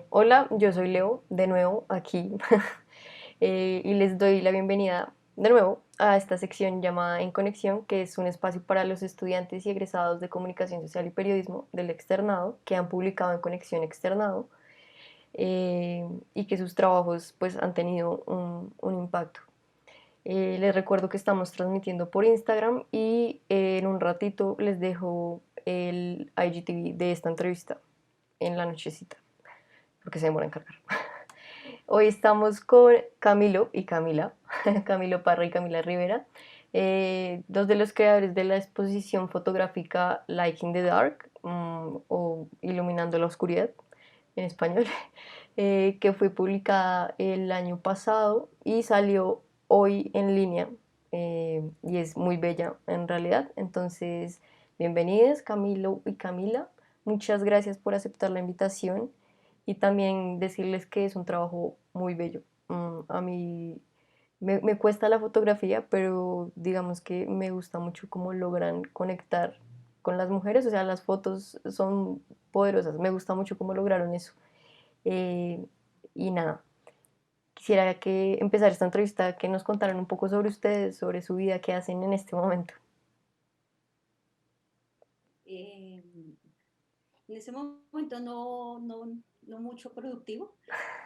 Hola, yo soy Leo, de nuevo aquí, y les doy la bienvenida de nuevo a esta sección llamada En Conexión, que es un espacio para los estudiantes y egresados de Comunicación Social y Periodismo del Externado, que han publicado en Conexión Externado, y que sus trabajos pues, han tenido un impacto. Les recuerdo que estamos transmitiendo por Instagram y en un ratito les dejo el IGTV de esta entrevista en la nochecita, porque se demora en cargar. Hoy estamos con Camilo y Camila, Camilo Parra y Camila Rivera, dos de los creadores de la exposición fotográfica Like in the Dark, o Iluminando la Oscuridad en español, que fue publicada el año pasado y salió hoy en línea, y es muy bella en realidad. Entonces, bienvenidos Camilo y Camila, muchas gracias por aceptar la invitación y también decirles que es un trabajo muy bello. A mí me cuesta la fotografía, pero digamos que me gusta mucho cómo logran conectar con las mujeres, o sea, las fotos son poderosas, me gusta mucho cómo lograron eso. Eh, y nada, quisiera que empezar esta entrevista, que nos contaran un poco sobre ustedes, sobre su vida, qué hacen en este momento. Eh, en ese momento no mucho productivo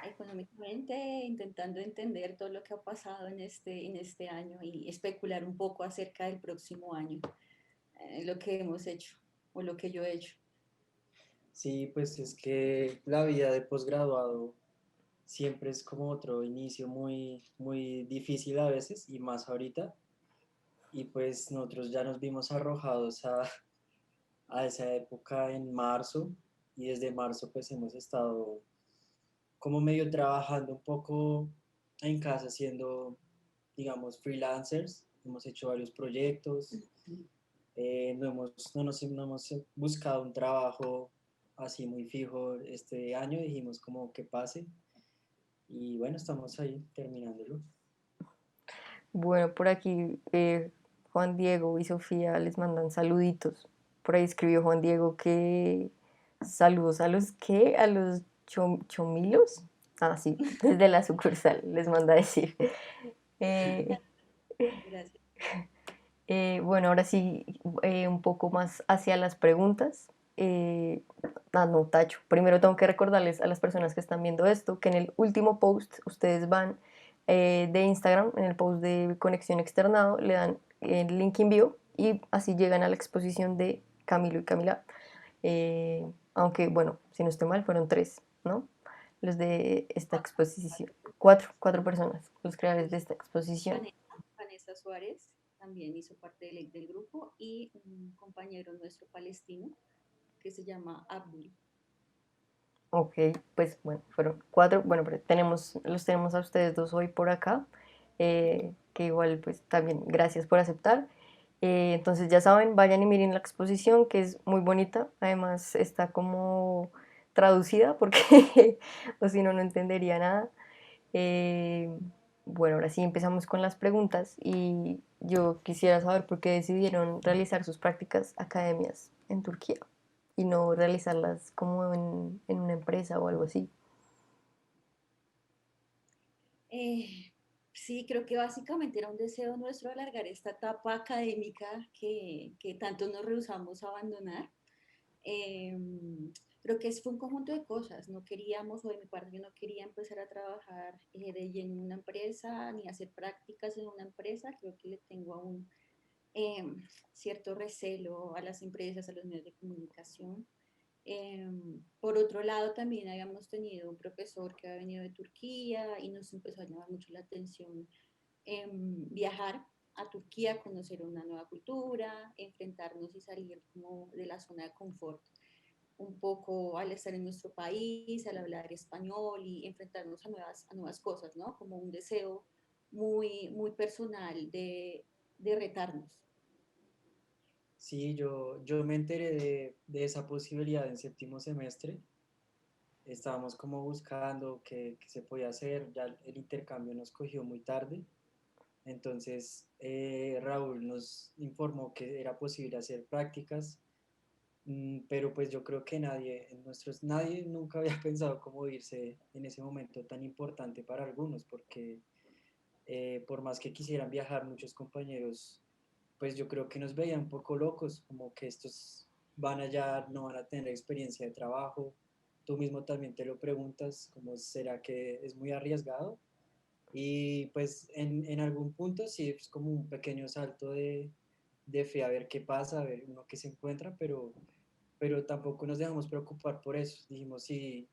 económicamente, intentando entender todo lo que ha pasado en este año y especular un poco acerca del próximo año, lo que hemos hecho o lo que yo he hecho. Sí, pues es que la vida de posgraduado siempre es como otro inicio muy difícil a veces y más ahorita. Y pues nosotros ya nos vimos arrojados a esa época en marzo y desde marzo pues hemos estado como medio trabajando un poco en casa siendo, digamos, freelancers. Hemos hecho varios proyectos, no hemos buscado un trabajo así muy fijo este año, dijimos como que pase y bueno, estamos ahí terminándolo. Bueno, por aquí Juan Diego y Sofía les mandan saluditos. Por ahí escribió Juan Diego que saludos a los que, a los chomilos. Ah, sí, desde la sucursal les manda a decir. Eh, Gracias. bueno, ahora sí, un poco más hacia las preguntas. No, tacho. Primero tengo que recordarles a las personas que están viendo esto que en el último post ustedes van de Instagram, en el post de Conexión Externado, le dan el link envío y así llegan a la exposición de Camilo y Camila. Aunque, bueno, si no estoy mal, fueron tres, ¿no? Los de esta exposición. Cuatro personas, los creadores de esta exposición. Vanessa Suárez también hizo parte del grupo y un compañero nuestro palestino que se llama Abdul. Ok, pues bueno, fueron cuatro. Bueno, pero los tenemos a ustedes dos hoy por acá, que igual pues también gracias por aceptar. Entonces ya saben, vayan y miren la exposición que es muy bonita. Además está como traducida porque o si no, no entendería nada. Eh, bueno, ahora sí empezamos con las preguntas y yo quisiera saber por qué decidieron realizar sus prácticas academias en Turquía y no realizarlas como en una empresa o algo así. Eh, sí, creo que básicamente era un deseo nuestro alargar esta etapa académica que tanto nos rehusamos a abandonar. Eh, Creo que fue un conjunto de cosas. No queríamos, o de mi parte, yo no quería empezar a trabajar de lleno en una empresa, ni hacer prácticas en una empresa. Creo que le tengo aún eh, cierto recelo a las empresas, a los medios de comunicación. Por otro lado, también habíamos tenido un profesor que había venido de Turquía y nos empezó a llamar mucho la atención viajar a Turquía, conocer una nueva cultura, enfrentarnos y salir como de la zona de confort un poco al estar en nuestro país, al hablar español y enfrentarnos a nuevas cosas, ¿no? Como un deseo muy personal de retarnos. Sí, yo me enteré de esa posibilidad en séptimo semestre. Estábamos como buscando qué se podía hacer, ya el intercambio nos cogió muy tarde. Entonces Raúl nos informó que era posible hacer prácticas Pero pues yo creo que nadie nunca había pensado cómo irse en ese momento tan importante para algunos, porque por más que quisieran viajar, muchos compañeros, pues yo creo que nos veían un poco locos, como que estos van allá, no van a tener experiencia de trabajo. Tú mismo también te lo preguntas, como será que es muy arriesgado. Y pues en algún punto sí es como un pequeño salto de fe a ver qué pasa, a ver uno qué se encuentra, pero tampoco nos dejamos preocupar por eso. Dijimos, si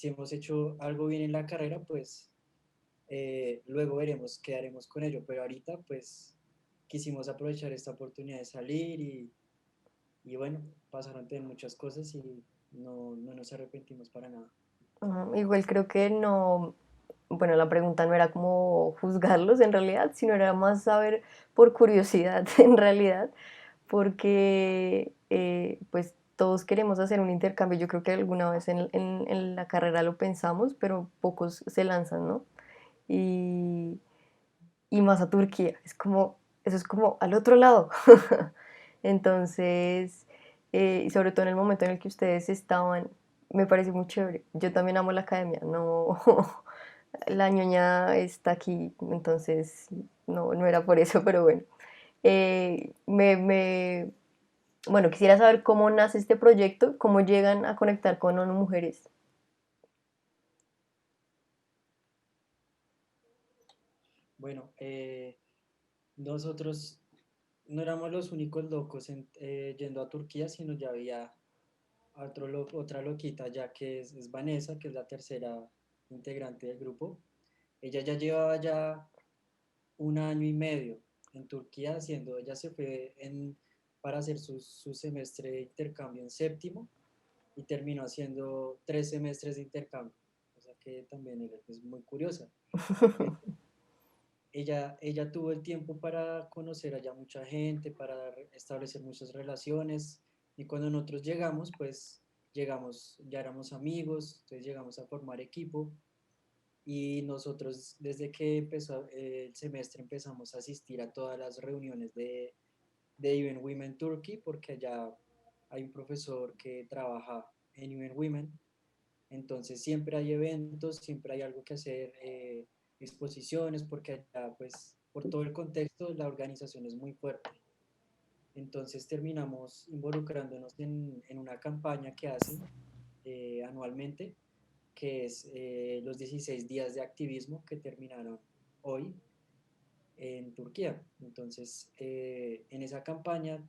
hemos hecho algo bien en la carrera, pues luego veremos qué haremos con ello, pero ahorita pues quisimos aprovechar esta oportunidad de salir y bueno, pasaron también muchas cosas y no nos arrepentimos para nada. Igual creo que no, bueno, la pregunta no era como juzgarlos en realidad, sino era más saber por curiosidad en realidad, porque pues todos queremos hacer un intercambio. Yo creo que alguna vez en la carrera lo pensamos, pero pocos se lanzan, ¿no? Y, y más a Turquía, es como, eso es como al otro lado. Entonces, y sobre todo en el momento en el que ustedes estaban, me parece muy chévere. Yo también amo la academia, no, la ñoña está aquí, entonces no, no era por eso, pero bueno. Eh, me, me, bueno, quisiera saber cómo nace este proyecto, cómo llegan a conectar con ONU Mujeres. Bueno, nosotros no éramos los únicos locos yendo a Turquía, sino ya había otra loquita ya que es Vanessa, que es la tercera integrante del grupo. Ella ya llevaba ya 1 año y medio en Turquía haciendo, ella se fue para hacer su semestre de intercambio en séptimo y terminó haciendo 3 semestres de intercambio, o sea que también es muy curiosa. Ella tuvo el tiempo para conocer allá mucha gente, para establecer muchas relaciones y cuando nosotros llegamos, pues llegamos, ya éramos amigos, entonces llegamos a formar equipo y nosotros desde que empezó el semestre empezamos a asistir a todas las reuniones de Even Women Turkey porque allá hay un profesor que trabaja en Even Women, entonces siempre hay eventos, siempre hay algo que hacer, exposiciones, porque allá pues por todo el contexto la organización es muy fuerte. Entonces terminamos involucrándonos en una campaña que hacen anualmente que es los 16 días de activismo que terminaron hoy en Turquía. Entonces, en esa campaña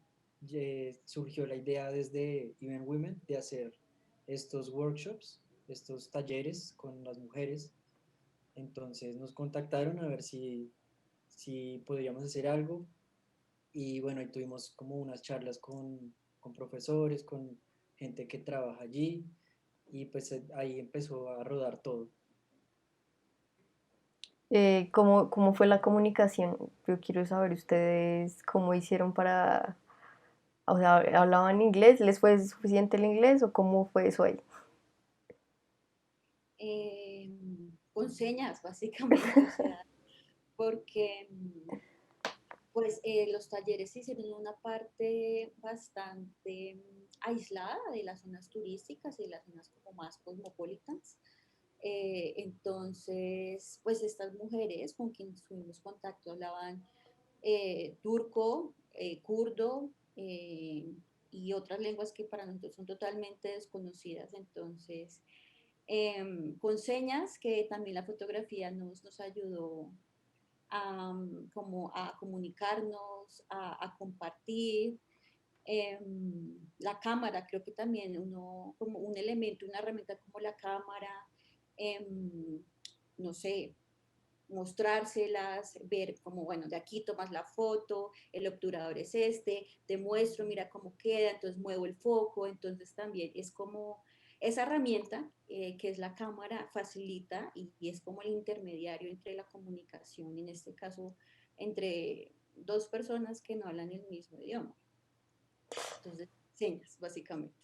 surgió la idea desde Even Women de hacer estos workshops, estos talleres con las mujeres. Entonces nos contactaron a ver si podríamos hacer algo y bueno, y tuvimos como unas charlas con profesores, con gente que trabaja allí y pues ahí empezó a rodar todo. ¿Cómo fue la comunicación? Yo quiero saber ustedes cómo hicieron para, o sea, ¿hablaban inglés? ¿Les fue suficiente el inglés o cómo fue eso ahí? Con señas, básicamente, o sea, porque pues los talleres se hicieron en una parte bastante aislada de las zonas turísticas y las zonas como más cosmopolitas. Entonces, pues estas mujeres con quienes tuvimos contacto hablaban turco, kurdo y otras lenguas que para nosotros son totalmente desconocidas. Entonces, con señas que también la fotografía nos ayudó a, como a comunicarnos, a compartir. La cámara, creo que también uno, como un elemento, una herramienta como la cámara, no sé, mostrárselas, ver como, bueno, de aquí tomas la foto, el obturador es este, te muestro, mira cómo queda, entonces muevo el foco, entonces también es como esa herramienta que es la cámara facilita y es como el intermediario entre la comunicación, en este caso entre dos personas que no hablan el mismo idioma. Entonces, señas, básicamente.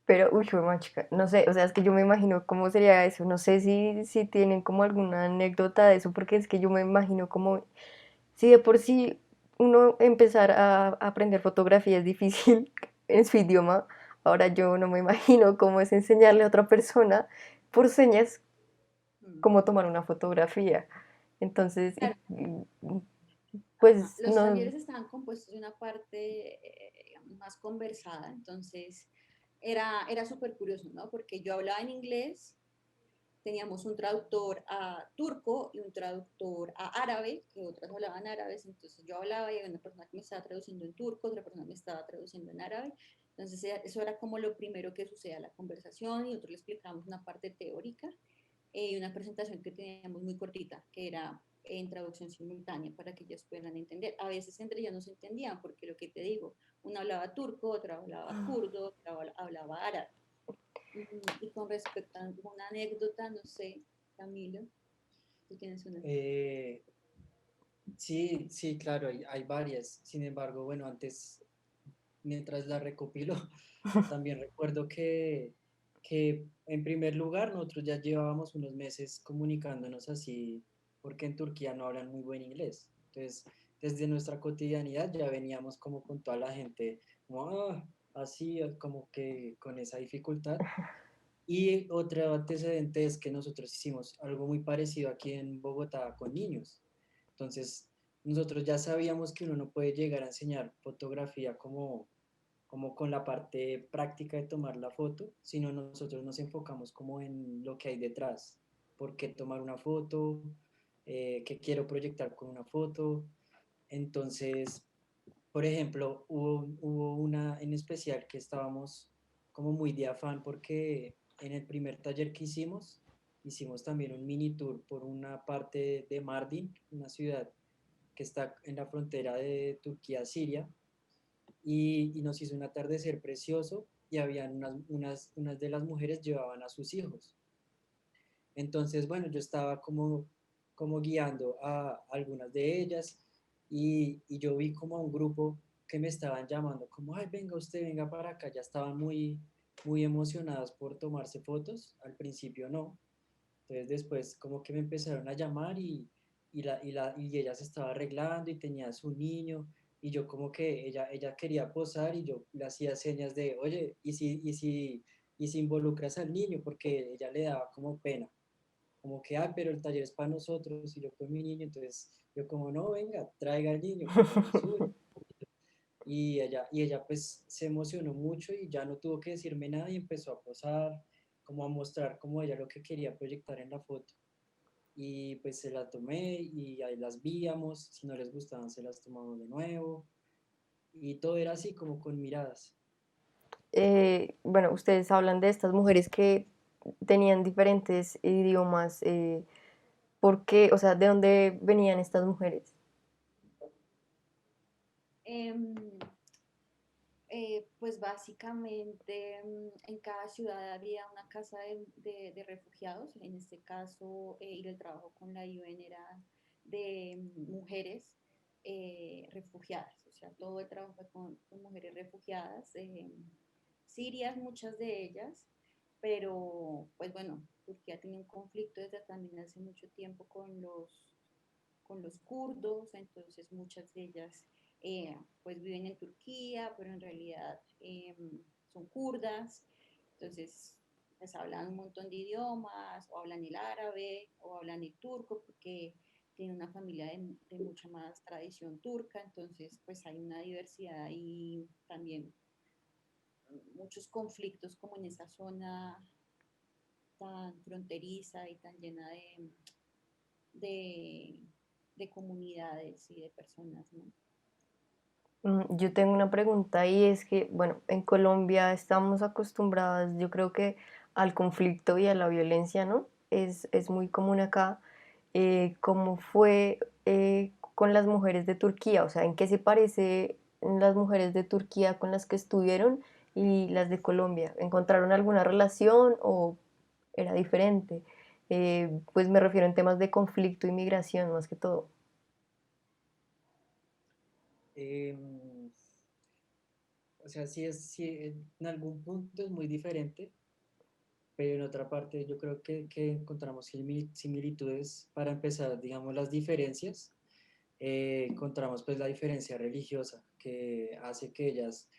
Pero, uy, fue machica, no sé, o sea, es que yo me imagino cómo sería eso, no sé si tienen como alguna anécdota de eso, porque es que yo me imagino como, si de por sí uno empezar a aprender fotografía es difícil en su idioma, Ahora yo no me imagino cómo es enseñarle a otra persona por señas Mm. cómo tomar una fotografía. Entonces, Claro, ajá. pues Los no, talleres estaban compuestos de una parte, digamos, más conversada, entonces era súper curioso, ¿no? Porque yo hablaba en inglés, teníamos un traductor a turco y un traductor a árabe, que otras hablaban árabes, entonces yo hablaba y había una persona que me estaba traduciendo en turco, otra persona me estaba traduciendo en árabe, entonces eso era como lo primero que sucedía a la conversación y nosotros le explicábamos una parte teórica y una presentación que teníamos muy cortita, que era en traducción simultánea para que ellos puedan entender. A veces entre ellos no se entendían, porque lo que te digo, uno hablaba turco, otra hablaba kurdo, otra hablaba árabe. Y con respecto a alguna anécdota, no sé, Camilo, tú tienes una. Eh, sí, sí, claro, hay varias. Sin embargo, bueno, antes, mientras la recopilo, también recuerdo que en primer lugar nosotros ya llevábamos unos meses comunicándonos así, porque en Turquía no hablan muy buen inglés. Entonces, desde nuestra cotidianidad ya veníamos como con toda la gente, como, así, como que con esa dificultad. Y otro antecedente es que nosotros hicimos algo muy parecido aquí en Bogotá con niños. Entonces, nosotros ya sabíamos que uno no puede llegar a enseñar fotografía como con la parte práctica de tomar la foto, sino nosotros nos enfocamos como en lo que hay detrás. ¿Por qué tomar una foto? ¿Qué quiero proyectar con una foto? Entonces, por ejemplo, hubo una en especial que estábamos como muy de afán porque en el primer taller que hicimos también un mini tour por una parte de Mardin, una ciudad que está en la frontera de Turquía-Siria, y nos hizo un atardecer precioso y habían unas de las mujeres llevaban a sus hijos. Entonces, bueno, yo estaba como guiando a algunas de ellas y yo vi como a un grupo que me estaban llamando, como, ay, venga usted, venga para acá, ya estaban muy emocionadas por tomarse fotos, al principio no, entonces después como que me empezaron a llamar y ella se estaba arreglando y tenía a su niño y yo como que ella quería posar y yo le hacía señas de, oye, ¿y si involucras al niño? Porque ella le daba como pena como que, pero el taller es para nosotros y yo con mi niño, entonces yo como, no, venga, traiga al niño, como sube. Y ella pues se emocionó mucho y ya no tuvo que decirme nada y empezó a posar, como a mostrar como ella lo que quería proyectar en la foto. Y pues se la tomé y ahí las víamos, si no les gustaban se las tomamos de nuevo y todo era así como con miradas. bueno, ustedes hablan de estas mujeres que tenían diferentes idiomas. ¿Por qué? O sea, ¿de dónde venían estas mujeres? Em, pues básicamente en cada ciudad había una casa de refugiados, en este caso, y el trabajo con la UN era de mujeres refugiadas, o sea, todo el trabajo fue con mujeres refugiadas, sirias muchas de ellas, pero pues bueno, Turquía tiene un conflicto desde también hace mucho tiempo con los kurdos, entonces muchas de ellas pues viven en Turquía, pero en realidad son kurdas, entonces pues hablan un montón de idiomas, o hablan el árabe, o hablan el turco, porque tienen una familia de mucha más tradición turca, entonces pues hay una diversidad y también muchos conflictos como en esa zona tan fronteriza y tan llena de, de comunidades y de personas, ¿no? Yo tengo una pregunta y es que, bueno, en Colombia estamos acostumbradas, yo creo que al conflicto y a la violencia, ¿no? Es muy común acá. ¿Cómo fue con las mujeres de Turquía? O sea, ¿en qué se parece las mujeres de Turquía con las que estuvieron y las de Colombia? ¿Encontraron alguna relación o era diferente? Pues me refiero en temas de conflicto y migración más que todo. Em, o sea, sí, en algún punto es muy diferente, pero en otra parte yo creo que encontramos similitudes para empezar, digamos, las diferencias. Encontramos pues la diferencia religiosa que hace que ellas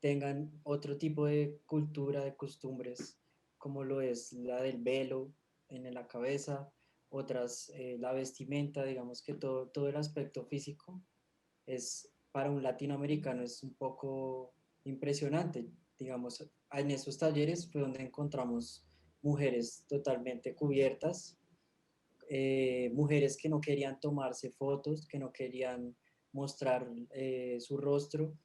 tengan otro tipo de cultura, de costumbres, como lo es la del velo en la cabeza, otras la vestimenta, digamos que todo el aspecto físico es para un latinoamericano es un poco impresionante. Digamos, en esos talleres fue donde encontramos mujeres totalmente cubiertas, mujeres que no querían tomarse fotos, que no querían mostrar su rostro.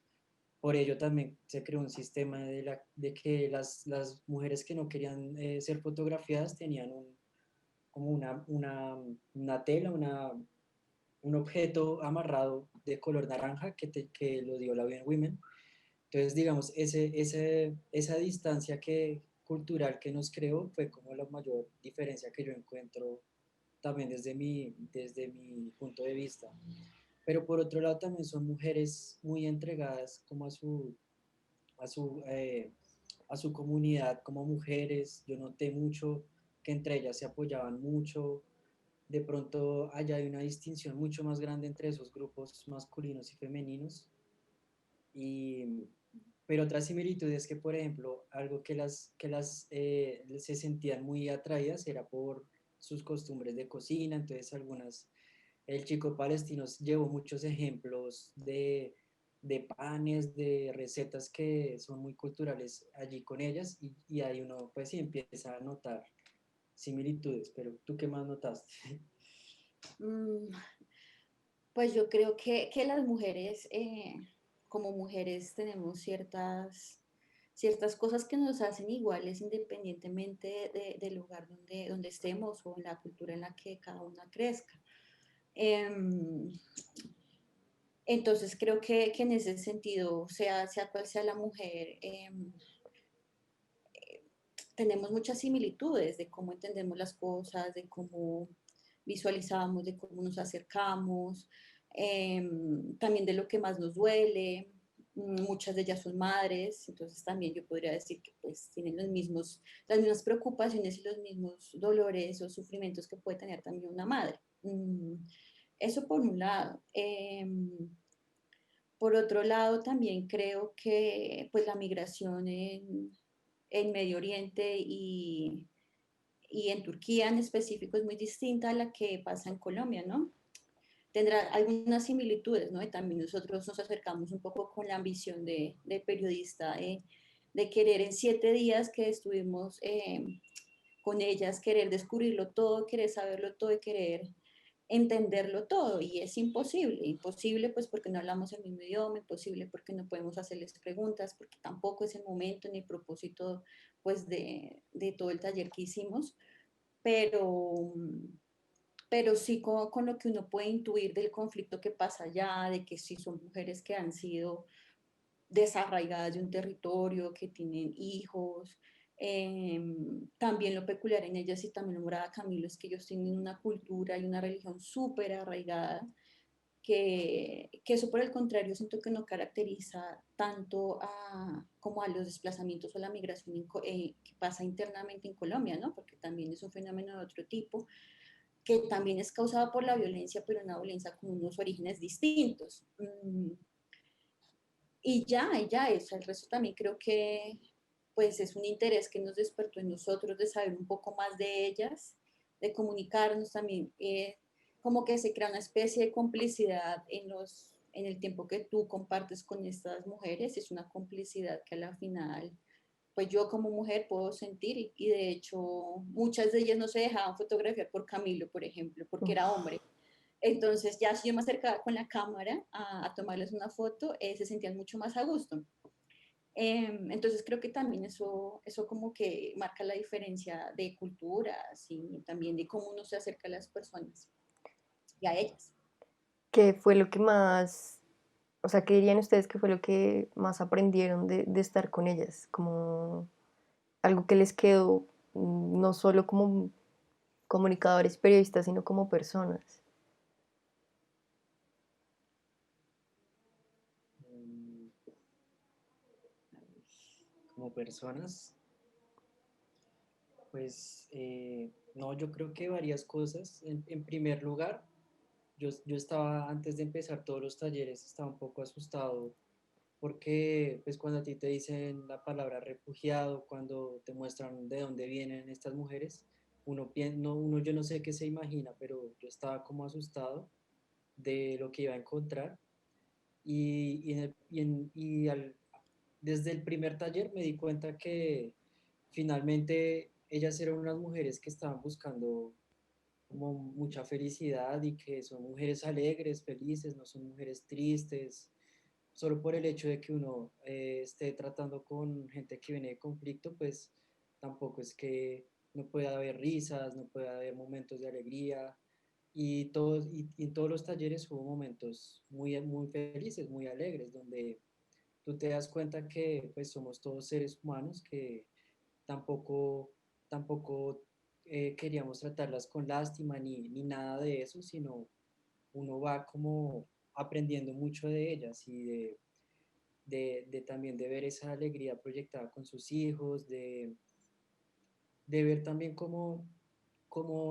Por ello también se creó un sistema de que las mujeres que no querían ser fotografiadas tenían como una tela, un objeto amarrado de color naranja que lo dio la UN Women. Entonces, digamos, esa distancia cultural que nos creó fue como la mayor diferencia que yo encuentro también desde mi punto de vista. Pero por otro lado también son mujeres muy entregadas como a su, eh, a su comunidad como mujeres. Yo noté mucho que entre ellas se apoyaban mucho. De pronto allá hay una distinción mucho más grande entre esos grupos masculinos y femeninos. Y, pero otra similitud es que, por ejemplo, algo que las se sentían muy atraídas era por sus costumbres de cocina. Entonces el chico palestino llevó muchos ejemplos de panes, de recetas que son muy culturales allí con ellas, y ahí uno pues sí empieza a notar similitudes. Pero ¿tú qué más notaste? Mm, Pues yo creo que las mujeres, como mujeres, tenemos ciertas cosas que nos hacen iguales independientemente del lugar donde estemos o en la cultura en la que cada una crezca. Em, entonces creo que en ese sentido, sea cual sea la mujer, tenemos muchas similitudes de cómo entendemos las cosas, de cómo visualizamos, de cómo nos acercamos, también de lo que más nos duele. Muchas de ellas son madres, entonces también yo podría decir que pues tienen las mismas preocupaciones y los mismos dolores o sufrimientos que puede tener también una madre. Eso por un lado. Por otro lado, también creo que pues, la migración en Medio Oriente y en Turquía en específico es muy distinta a la que pasa en Colombia, ¿no? Tendrá algunas similitudes, ¿no? Y también nosotros nos acercamos un poco con la ambición de periodista, de querer en 7 días que estuvimos con ellas, querer descubrirlo todo, querer saberlo todo y querer entenderlo todo. Y es imposible, imposible pues porque no hablamos el mismo idioma, imposible porque no podemos hacerles preguntas, porque tampoco es el momento ni el propósito pues de todo el taller que hicimos, pero, pero sí con lo que uno puede intuir del conflicto que pasa allá, de que sí son mujeres que han sido desarraigadas de un territorio, que tienen hijos. También lo peculiar en ellas y también lo moraba Camilo es que ellos tienen una cultura y una religión súper arraigada, que eso por el contrario siento que no caracteriza tanto como a los desplazamientos o la migración que pasa internamente en Colombia, ¿no? Porque también es un fenómeno de otro tipo, que también es causado por la violencia, pero una violencia con unos orígenes distintos. Y ya, eso, el resto también creo que pues es un interés que nos despertó en nosotros de saber un poco más de ellas, de comunicarnos también, como que se crea una especie de complicidad en el tiempo que tú compartes con estas mujeres, es una complicidad que a la final, pues yo como mujer puedo sentir y de hecho muchas de ellas no se dejaban fotografiar por Camilo, por ejemplo, porque era Uf, hombre. Entonces, ya si yo me acercaba con la cámara a tomarles una foto, se sentían mucho más a gusto. Entonces, creo que también eso como que marca la diferencia de culturas y también de cómo uno se acerca a las personas y a ellas. ¿qué fue lo que más, o sea, qué dirían ustedes que fue lo que más aprendieron de estar con ellas? Como algo que les quedó, no solo como comunicadores, periodistas, sino como personas. Mm, Como personas, pues no, yo creo que varias cosas. En primer lugar, yo estaba, antes de empezar todos los talleres, estaba un poco asustado porque pues cuando a ti te dicen la palabra refugiado, cuando te muestran de dónde vienen estas mujeres, uno yo no sé qué se imagina, pero yo estaba como asustado de lo que iba a encontrar y, en el- y en- y al- desde el primer taller me di cuenta que finalmente ellas eran unas mujeres que estaban buscando como mucha felicidad y que son mujeres alegres, felices, no son mujeres tristes, solo por el hecho de que uno esté tratando con gente que viene de conflicto, pues tampoco es que no pueda haber risas, no pueda haber momentos de alegría. Y en todos los talleres hubo momentos muy, muy felices, muy alegres, donde tú te das cuenta que pues somos todos seres humanos, que tampoco, tampoco queríamos tratarlas con lástima ni nada de eso, sino uno va como aprendiendo mucho de ellas y de también de ver esa alegría proyectada con sus hijos, de ver también cómo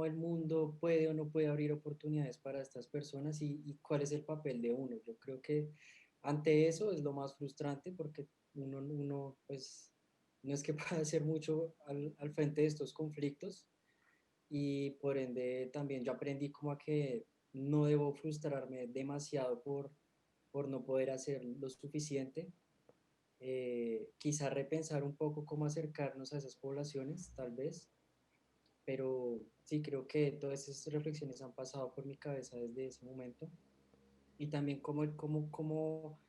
el mundo puede o no puede abrir oportunidades para estas personas y cuál es el papel de uno. Yo creo que ante eso es lo más frustrante porque uno pues no es que pueda hacer mucho al frente de estos conflictos y por ende también yo aprendí como a que no debo frustrarme demasiado por no poder hacer lo suficiente. Quizá repensar un poco cómo acercarnos a esas poblaciones, tal vez, pero sí creo que todas esas reflexiones han pasado por mi cabeza desde ese momento y también cómo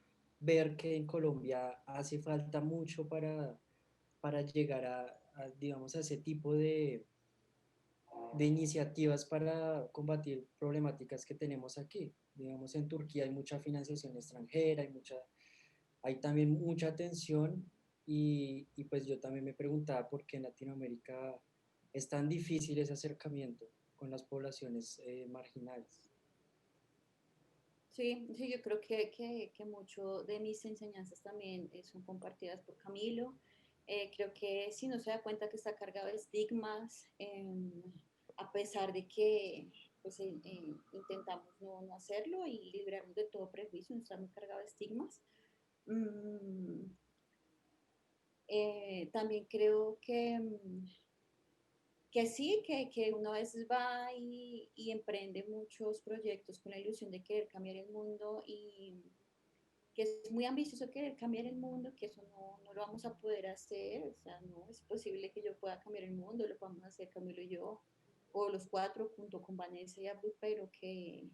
ver que en Colombia hace falta mucho para llegar digamos, a ese tipo de iniciativas para combatir problemáticas que tenemos aquí. Digamos, en Turquía hay mucha financiación extranjera, hay también mucha tensión y pues yo también me preguntaba por qué en Latinoamérica es tan difícil ese acercamiento con las poblaciones marginales. Sí, sí, yo creo que mucho de mis enseñanzas también son compartidas por Camilo. Creo que si no se da cuenta que está cargado de estigmas, a pesar de que pues, intentamos no hacerlo y librarnos de todo prejuicio, no está muy cargado de estigmas. Mm, también creo que sí, que uno a veces va y emprende muchos proyectos con la ilusión de querer cambiar el mundo y que es muy ambicioso querer cambiar el mundo, que eso no lo vamos a poder hacer, o sea, no es posible que yo pueda cambiar el mundo, lo podemos hacer Camilo y yo, o los cuatro junto con Vanessa y Abdu, pero que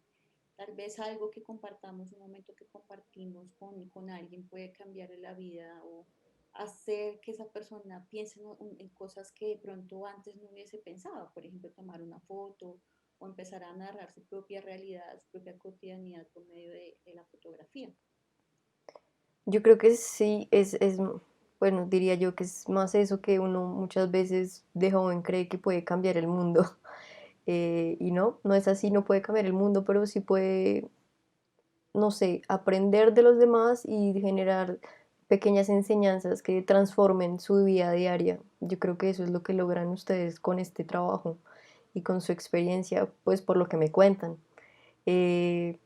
tal vez algo que compartamos, un momento que compartimos con alguien puede cambiarle la vida o hacer que esa persona piense en cosas que de pronto antes no hubiese pensado, por ejemplo, tomar una foto o empezar a narrar su propia realidad, su propia cotidianidad por medio de la fotografía. Yo creo que sí, bueno, diría yo que es más eso que uno muchas veces de joven cree que puede cambiar el mundo. Y no, no es así, no puede cambiar el mundo, pero sí puede, no sé, aprender de los demás y generar pequeñas enseñanzas que transformen su vida diaria. Yo creo que eso es lo que logran ustedes con este trabajo y con su experiencia, pues por lo que me cuentan. Eh,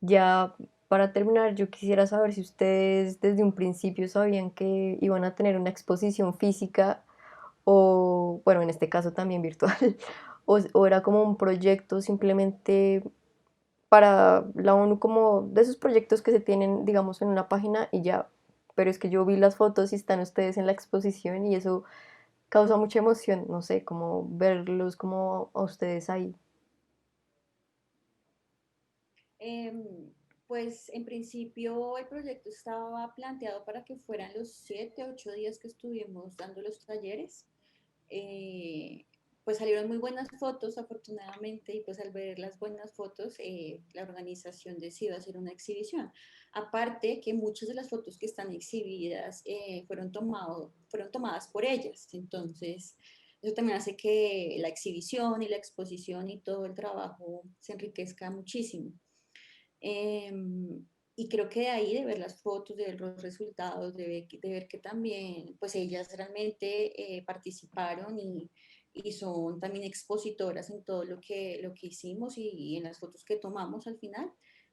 ya para terminar, yo quisiera saber si ustedes desde un principio sabían que iban a tener una exposición física o, bueno, en este caso también virtual, o era como un proyecto simplemente para la ONU, como de esos proyectos que se tienen, digamos, en una página y ya. Pero es que yo vi las fotos y están ustedes en la exposición y eso causa mucha emoción, no sé, como verlos como a ustedes ahí. Em, pues en principio el proyecto estaba planteado para que fueran los 7, 8 días que estuvimos dando los talleres. Eh, pues salieron muy buenas fotos, afortunadamente, y pues al ver las buenas fotos, la organización decidió hacer una exhibición. Aparte que muchas de las fotos que están exhibidas fueron tomadas por ellas, entonces eso también hace que la exhibición y la exposición y todo el trabajo se enriquezca muchísimo. Y creo que de ahí, de ver las fotos, de ver los resultados, de ver que también, pues ellas realmente participaron y son también expositoras en todo lo que hicimos y en las fotos que tomamos al final,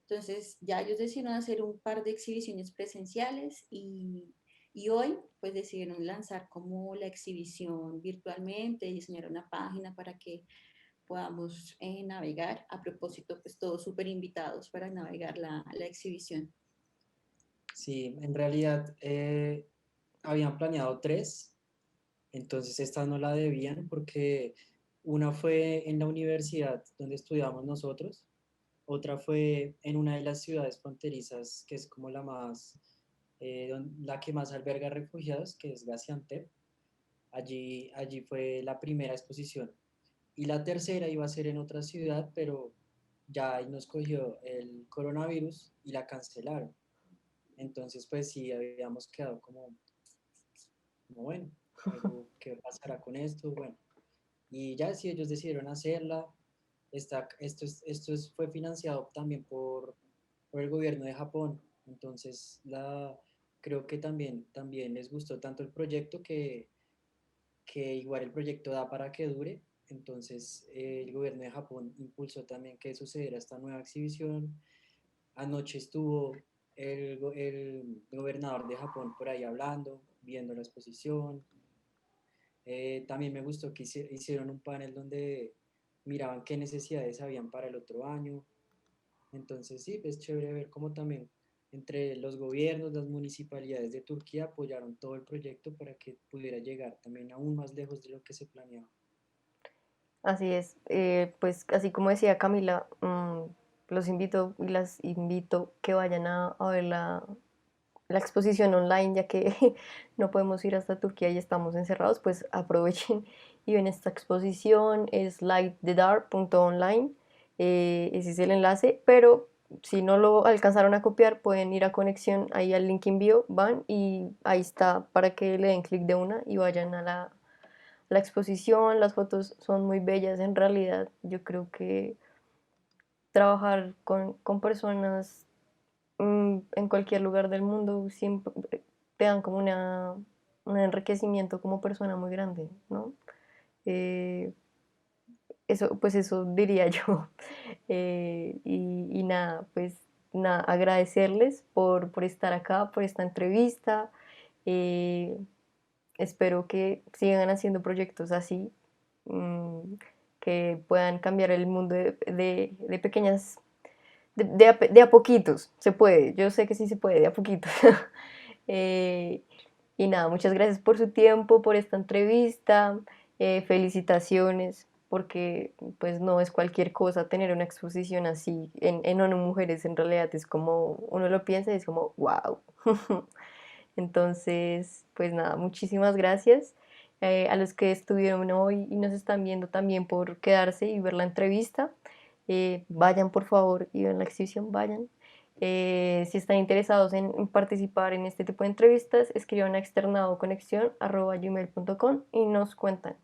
Entonces ya ellos decidieron hacer un par de exhibiciones presenciales y hoy pues decidieron lanzar como la exhibición virtualmente, diseñar una página para que podamos navegar. A propósito, pues todos súper invitados para navegar la exhibición. Sí, en realidad habían planeado tres, entonces esta no la debían porque una fue en la universidad donde estudiamos nosotros, otra fue en una de las ciudades fronterizas que es como la más, la que más alberga refugiados, que es Gaziantep. Allí fue la primera exposición. Y la tercera iba a ser en otra ciudad, pero ya ahí nos cogió el coronavirus y la cancelaron. Entonces, pues sí, habíamos quedado como bueno, algo que pasará con esto, bueno. Y ya sí, ellos decidieron hacerla. Fue financiado también por el gobierno de Japón. Entonces, creo que también les gustó tanto el proyecto que igual el proyecto da para que dure. Entonces, el gobierno de Japón impulsó también que sucediera esta nueva exhibición. Anoche estuvo el gobernador de Japón por ahí hablando, viendo la exposición. También me gustó que hicieron un panel donde miraban qué necesidades habían para el otro año. Entonces, sí, es chévere ver cómo también entre los gobiernos, las municipalidades de Turquía apoyaron todo el proyecto para que pudiera llegar también aún más lejos de lo que se planeaba. Así es, pues así como decía Camila, los invito y las invito que vayan a ver la exposición online, ya que no podemos ir hasta Turquía y estamos encerrados, pues aprovechen y ven esta exposición, es lightthedark.online, ese es el enlace, pero si no lo alcanzaron a copiar, pueden ir a conexión, ahí al link envío, van y ahí está para que le den clic de una y vayan a la exposición. Las fotos son muy bellas en realidad. Yo creo que trabajar con personas en cualquier lugar del mundo siempre te dan como un enriquecimiento como persona muy grande, ¿no? Eh, eso, pues eso diría yo. Y nada, pues nada, agradecerles por estar acá, por esta entrevista. Eh, Espero que sigan haciendo proyectos así, mm, que puedan cambiar el mundo de pequeñas, de a poquitos, se puede, yo sé que sí se puede, de a poquitos. Eh, y nada, muchas gracias por su tiempo, por esta entrevista, felicitaciones, porque pues no es cualquier cosa tener una exposición así en ONU Mujeres, en realidad es como, uno lo piensa y es como, wow. Entonces, pues nada, muchísimas gracias a los que estuvieron hoy y nos están viendo también por quedarse y ver la entrevista. Vayan por favor y ven la exhibición, vayan. Si están interesados en participar en este tipo de entrevistas, escriban a externadoconexión@gmail.com y nos cuentan.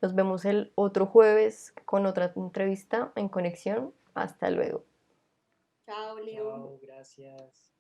Nos vemos el otro jueves con otra entrevista en Conexión. Hasta luego. Chao, Leo. Chao, gracias.